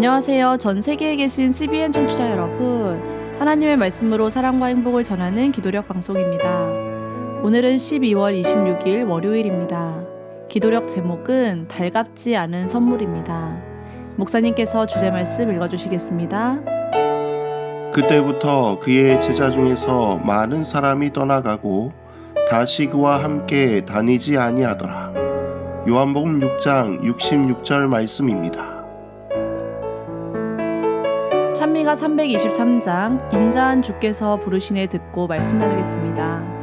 안녕하세요. 전 세계에 계신 CBN 청취자 여러분. 하나님의 말씀으로 사랑과 행복을 전하는 기도력 방송입니다. 오늘은 12월 26일 월요일입니다. 기도력 제목은 달갑지 않은 선물입니다. 목사님께서 주제 말씀 읽어주시겠습니다. 그때부터 그의 제자 중에서 많은 사람이 떠나가고 다시 그와 함께 다니지 아니하더라. 요한복음 6장 66절 말씀입니다. 찬미가 323장 인자한 주께서 부르시네 듣고 말씀 나누겠습니다.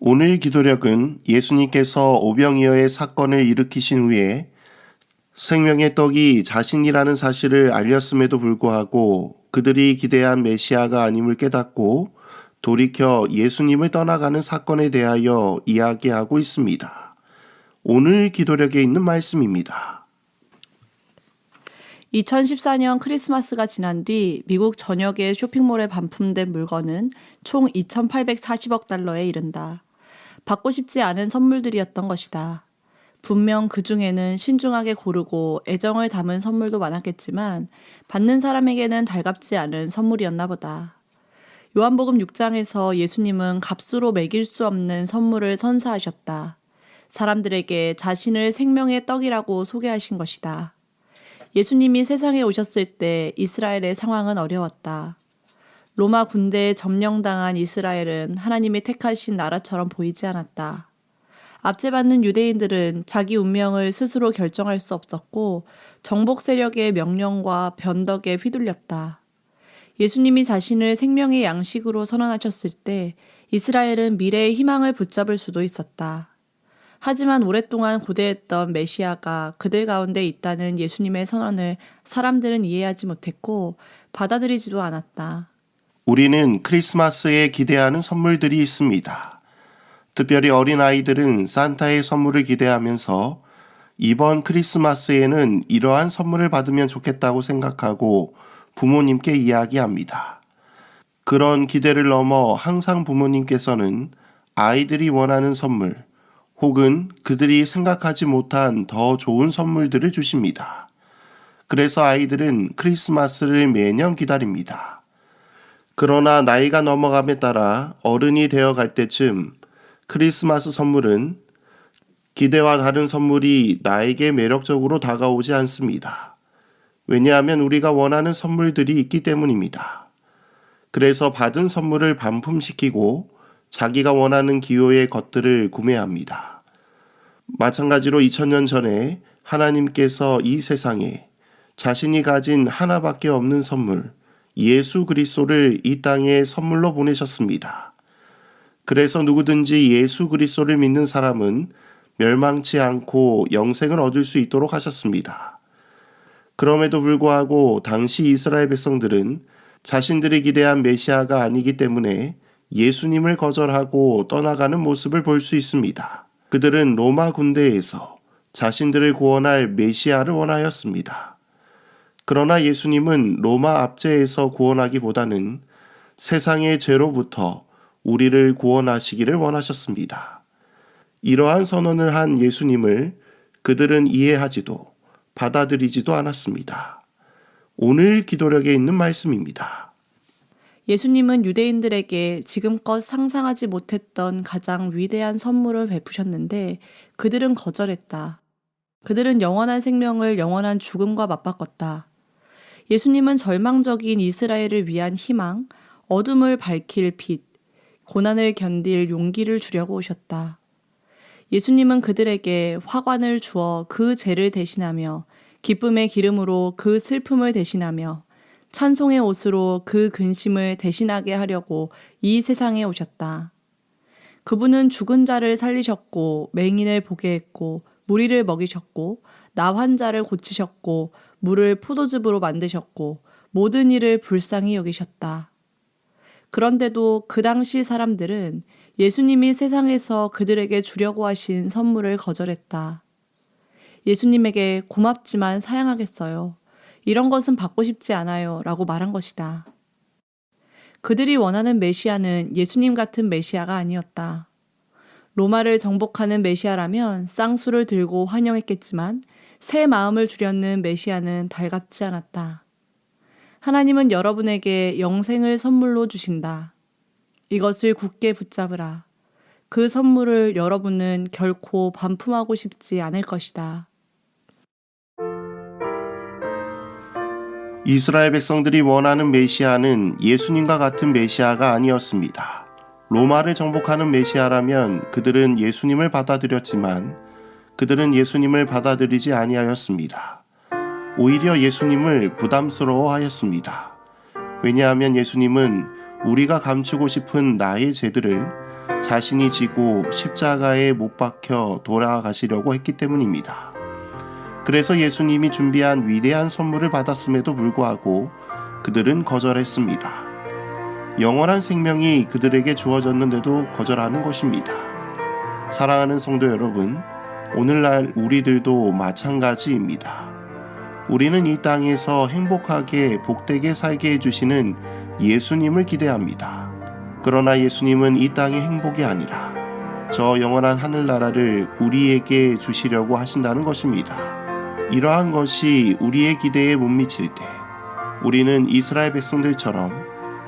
오늘 기도력은 예수님께서 오병이어의 사건을 일으키신 후에 생명의 떡이 자신이라는 사실을 알렸음에도 불구하고 그들이 기대한 메시아가 아님을 깨닫고 돌이켜 예수님을 떠나가는 사건에 대하여 이야기하고 있습니다. 오늘 기도력에 있는 말씀입니다. 2014년 크리스마스가 지난 뒤 미국 전역의 쇼핑몰에 반품된 물건은 총 2,840억 달러에 이른다. 받고 싶지 않은 선물들이었던 것이다. 분명 그 중에는 신중하게 고르고 애정을 담은 선물도 많았겠지만 받는 사람에게는 달갑지 않은 선물이었나 보다. 요한복음 6장에서 예수님은 값으로 매길 수 없는 선물을 선사하셨다. 사람들에게 자신을 생명의 떡이라고 소개하신 것이다. 예수님이 세상에 오셨을 때 이스라엘의 상황은 어려웠다. 로마 군대에 점령당한 이스라엘은 하나님이 택하신 나라처럼 보이지 않았다. 압제받는 유대인들은 자기 운명을 스스로 결정할 수 없었고 정복 세력의 명령과 변덕에 휘둘렸다. 예수님이 자신을 생명의 양식으로 선언하셨을 때 이스라엘은 미래의 희망을 붙잡을 수도 있었다. 하지만 오랫동안 고대했던 메시아가 그들 가운데 있다는 예수님의 선언을 사람들은 이해하지 못했고 받아들이지도 않았다. 우리는 크리스마스에 기대하는 선물들이 있습니다. 특별히 어린아이들은 산타의 선물을 기대하면서 이번 크리스마스에는 이러한 선물을 받으면 좋겠다고 생각하고 부모님께 이야기합니다. 그런 기대를 넘어 항상 부모님께서는 아이들이 원하는 선물 혹은 그들이 생각하지 못한 더 좋은 선물들을 주십니다. 그래서 아이들은 크리스마스를 매년 기다립니다. 그러나 나이가 넘어감에 따라 어른이 되어 갈 때쯤 크리스마스 선물은 기대와 다른 선물이 나에게 매력적으로 다가오지 않습니다. 왜냐하면 우리가 원하는 선물들이 있기 때문입니다. 그래서 받은 선물을 반품시키고 자기가 원하는 기호의 것들을 구매합니다. 마찬가지로 2000년 전에 하나님께서 이 세상에 자신이 가진 하나밖에 없는 선물, 예수 그리스도를 이 땅에 선물로 보내셨습니다. 그래서 누구든지 예수 그리스도를 믿는 사람은 멸망치 않고 영생을 얻을 수 있도록 하셨습니다. 그럼에도 불구하고 당시 이스라엘 백성들은 자신들이 기대한 메시아가 아니기 때문에 예수님을 거절하고 떠나가는 모습을 볼 수 있습니다. 그들은 로마 군대에서 자신들을 구원할 메시아를 원하였습니다. 그러나 예수님은 로마 압제에서 구원하기보다는 세상의 죄로부터 우리를 구원하시기를 원하셨습니다. 이러한 선언을 한 예수님을 그들은 이해하지도 받아들이지도 않았습니다. 오늘 기도력에 있는 말씀입니다. 예수님은 유대인들에게 지금껏 상상하지 못했던 가장 위대한 선물을 베푸셨는데 그들은 거절했다. 그들은 영원한 생명을 영원한 죽음과 맞바꿨다. 예수님은 절망적인 이스라엘을 위한 희망, 어둠을 밝힐 빛, 고난을 견딜 용기를 주려고 오셨다. 예수님은 그들에게 화관을 주어 그 죄를 대신하며 기쁨의 기름으로 그 슬픔을 대신하며 찬송의 옷으로 그 근심을 대신하게 하려고 이 세상에 오셨다. 그분은 죽은 자를 살리셨고 맹인을 보게 했고 무리를 먹이셨고 나 환자를 고치셨고 물을 포도즙으로 만드셨고 모든 일을 불쌍히 여기셨다. 그런데도 그 당시 사람들은 예수님이 세상에서 그들에게 주려고 하신 선물을 거절했다. 예수님에게 고맙지만 사양하겠어요. 이런 것은 받고 싶지 않아요. 라고 말한 것이다. 그들이 원하는 메시아는 예수님 같은 메시아가 아니었다. 로마를 정복하는 메시아라면 쌍수를 들고 환영했겠지만 새 마음을 주려는 메시아는 달갑지 않았다. 하나님은 여러분에게 영생을 선물로 주신다. 이것을 굳게 붙잡으라. 그 선물을 여러분은 결코 반품하고 싶지 않을 것이다. 이스라엘 백성들이 원하는 메시아는 예수님과 같은 메시아가 아니었습니다. 로마를 정복하는 메시아라면 그들은 예수님을 받아들였지만 그들은 예수님을 받아들이지 아니하였습니다. 오히려 예수님을 부담스러워하였습니다. 왜냐하면 예수님은 우리가 감추고 싶은 나의 죄들을 자신이 지고 십자가에 못 박혀 돌아가시려고 했기 때문입니다. 그래서 예수님이 준비한 위대한 선물을 받았음에도 불구하고 그들은 거절했습니다. 영원한 생명이 그들에게 주어졌는데도 거절하는 것입니다. 사랑하는 성도 여러분, 오늘날 우리들도 마찬가지입니다. 우리는 이 땅에서 행복하게 복되게 살게 해주시는 예수님을 기대합니다. 그러나 예수님은 이 땅의 행복이 아니라 저 영원한 하늘나라를 우리에게 주시려고 하신다는 것입니다. 이러한 것이 우리의 기대에 못 미칠 때 우리는 이스라엘 백성들처럼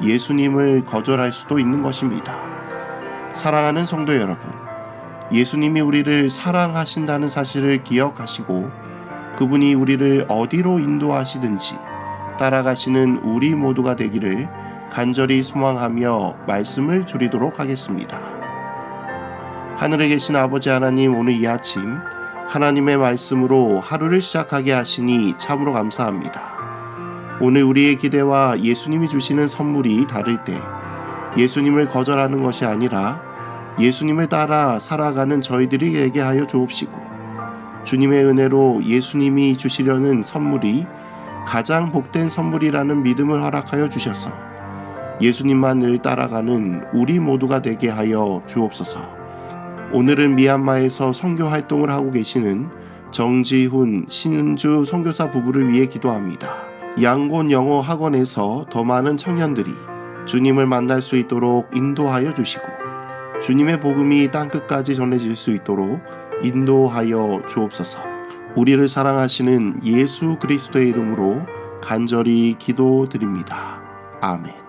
예수님을 거절할 수도 있는 것입니다. 사랑하는 성도 여러분, 예수님이 우리를 사랑하신다는 사실을 기억하시고 그분이 우리를 어디로 인도하시든지 따라가시는 우리 모두가 되기를 간절히 소망하며 말씀을 드리도록 하겠습니다. 하늘에 계신 아버지 하나님, 오늘 이 아침 하나님의 말씀으로 하루를 시작하게 하시니 참으로 감사합니다. 오늘 우리의 기대와 예수님이 주시는 선물이 다를 때 예수님을 거절하는 것이 아니라 예수님을 따라 살아가는 저희들이 되게 하여 주옵시고, 주님의 은혜로 예수님이 주시려는 선물이 가장 복된 선물이라는 믿음을 허락하여 주셔서 예수님만을 따라가는 우리 모두가 되게 하여 주옵소서. 오늘은 미얀마에서 선교 활동을 하고 계시는 정지훈, 신은주 선교사 부부를 위해 기도합니다. 양곤 영어 학원에서 더 많은 청년들이 주님을 만날 수 있도록 인도하여 주시고, 주님의 복음이 땅끝까지 전해질 수 있도록 인도하여 주옵소서. 우리를 사랑하시는 예수 그리스도의 이름으로 간절히 기도드립니다. 아멘.